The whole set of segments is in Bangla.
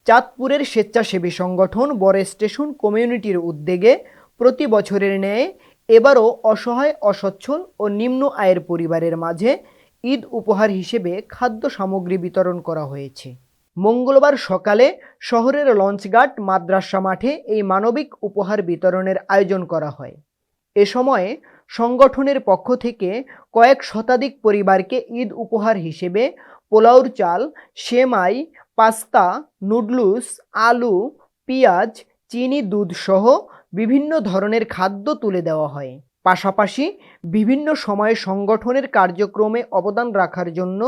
চাঁদপুরের স্বেচ্ছাসেবী সংগঠন বড় স্টেশন কমিউনিটির উদ্যোগে প্রতি বছরের ন্যায় এবারও অসহায়, অসচ্ছল ও নিম্ন আয়ের পরিবারের মাঝে ঈদ উপহার হিসেবে খাদ্য সামগ্রী বিতরণ করা হয়েছে। মঙ্গলবার সকালে শহরের লঞ্চঘাট মাদ্রাসা মাঠে এই মানবিক উপহার বিতরণের আয়োজন করা হয়। এ সময়ে সংগঠনের পক্ষ থেকে কয়েক শতাধিক পরিবারকে ঈদ উপহার হিসেবে পোলাওর চাল, সেমাই, পাস্তা, নুডলস, আলু, পেঁয়াজ, চিনি, দুধ সহ বিভিন্ন ধরনের খাদ্য তুলে দেওয়া হয়। পাশাপাশি বিভিন্ন সময়ে সংগঠনের কার্যক্রমে অবদান রাখার জন্য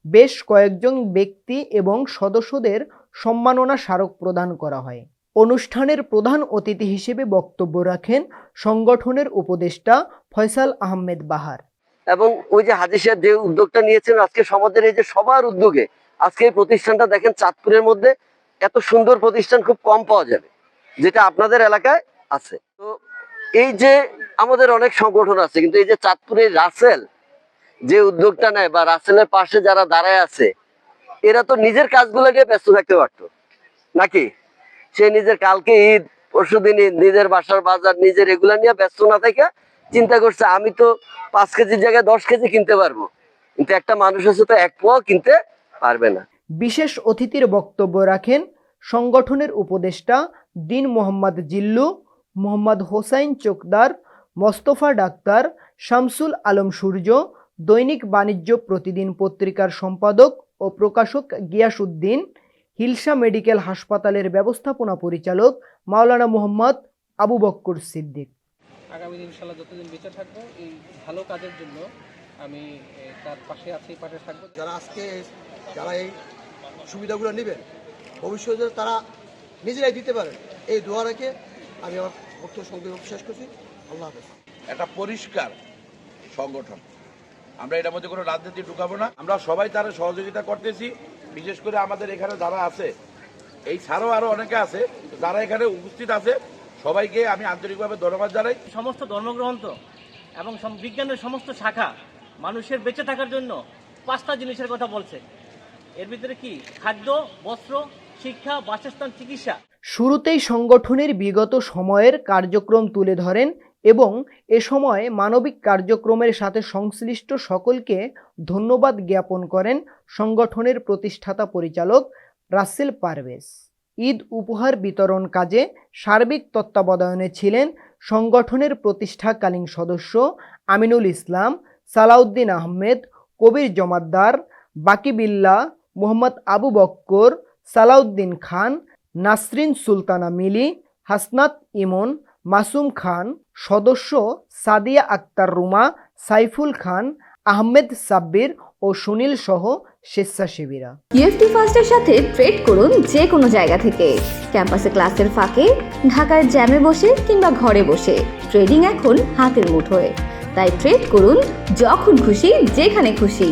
বেশ কয়েকজন ব্যক্তি এবং সদস্যদের সম্মাননা স্মারক প্রদান করা হয়। অনুষ্ঠানের প্রধান অতিথি হিসেবে বক্তব্য রাখেন সংগঠনের উপদেষ্টা ফয়সাল আহমেদ বাহার। এবং ওই যে হাজী সাহেব যে উদ্যোগটা নিয়েছেন আজকে সমাজের এই যে সবার উদ্যোগে আজকে এই প্রতিষ্ঠানটা দেখেন, চাঁদপুরের মধ্যে এত সুন্দর প্রতিষ্ঠান খুব কম পাওয়া যাবে, যেটা আপনাদের এলাকায় আছে। তো এই যে আমাদের অনেক সংগঠন আছে, কিন্তু এই যে চাঁদপুরে রাসেল যে উদ্যোগটা নেয় বা রাসেলের পাশে যারা দাঁড়ায় আছে, এরা তো নিজের কাজগুলো নিয়ে ব্যস্ত থাকতে পারতো নাকি? সে নিজের কালকে ঈদ, পরশু দিন ঈদ, নিজের বাসার বাজার, নিজের এগুলা নিয়ে ব্যস্ত না থেকে চিন্তা করছে আমি তো 5 কেজির জায়গায় 10 কেজি কিনতে পারবো, কিন্তু একটা মানুষ আছে তো 1 পোয়া কিনতে পারবে না। বিশেষ অতিথির বক্তব্য রাখেন সংগঠনের উপদেষ্টা দিন মোহাম্মদ জিল্লু, মোহাম্মদ হোসাইন চোকদার, মোস্তফা ডাক্তার, শামসুল আলম সূর্য, দৈনিক বাণিজ্য প্রতিদিন পত্রিকার সম্পাদক ও প্রকাশক গিয়াসউদ্দিন, হিলসা মেডিকেল হাসপাতালের ব্যবস্থাপনা পরিচালক মাওলানা মোহাম্মদ আবু বক্কর সিদ্দিক। আগামী দিন ইনশাআল্লাহ যতদিন বেঁচে থাকবো এই ভালো কাজের জন্য আমি তার পাশে আছি, পাশে থাকবো। যারা এই সুবিধাগুলো নেবেন ভবিষ্যতে তারা নিজেরাই দিতে পারেন, এই দোয়া রেখে আমি আমার বক্তব্য সংক্ষেপে শেষ করছি। আল্লাহ হাফেজ। একটা পরিষ্কার সংগঠন, আমরা এটার মধ্যে কোনো রাজনীতি ঢুকাবো না। আমরা সবাই তারা সহযোগিতা করতেছি। বিশেষ করে আমাদের এখানে যারা আছে, এই ছাড়াও আরো অনেকে আছে যারা এখানে উপস্থিত আছে, সবাইকে আমি আন্তরিকভাবে ধন্যবাদ জানাই। সমস্ত ধর্মগ্রন্থ এবং বিজ্ঞানের সমস্ত শাখা মানুষের বেঁচে থাকার জন্য 5টা জিনিসের কথা বলছে। এর ভিতরে কি? খাদ্য, বস্ত্র, শিক্ষা, বাসস্থান, চিকিৎসা। শুরুতেই সংগঠনের বিগত সময়ের কার্যক্রম তুলে ধরেন এবং এ সময় মানবিক কার্যক্রমের সাথে সংশ্লিষ্ট সকলকে ধন্যবাদ জ্ঞাপন করেন সংগঠনের প্রতিষ্ঠাতা পরিচালক রাসেল পারভেজ। ঈদ উপহার বিতরণ কাজে সার্বিক তত্ত্বাবধানে ছিলেন সংগঠনের প্রতিষ্ঠাকালীন সদস্য আমিনুল ইসলাম, সালাউদ্দিন আহমেদ, কবির জমাদ্দার, বাকিবিল্লাহ, মোহাম্মদ আবু বক্কর, সালাউদ্দিন খান, নাসরিন সুলতানা মিলি, হাসনাত ইমন, মাসুম খান, সদস্য সাদিয়া আক্তার রুমা, সাইফুল খান, আহমেদ সাব্বির ও সুনীল সহ স্বেচ্ছাসেবীরা। ইউএফটি ফার্স্টের সাথে ট্রেড করুন যে কোনো জায়গা থেকে। ক্যাম্পাসে ক্লাসের ফাঁকে, ঢাকার জ্যামে বসে কিংবা ঘরে বসে, ট্রেডিং এখন হাতের মুঠোয়। তাই ট্রেড করুন যখন খুশি, যেখানে খুশি।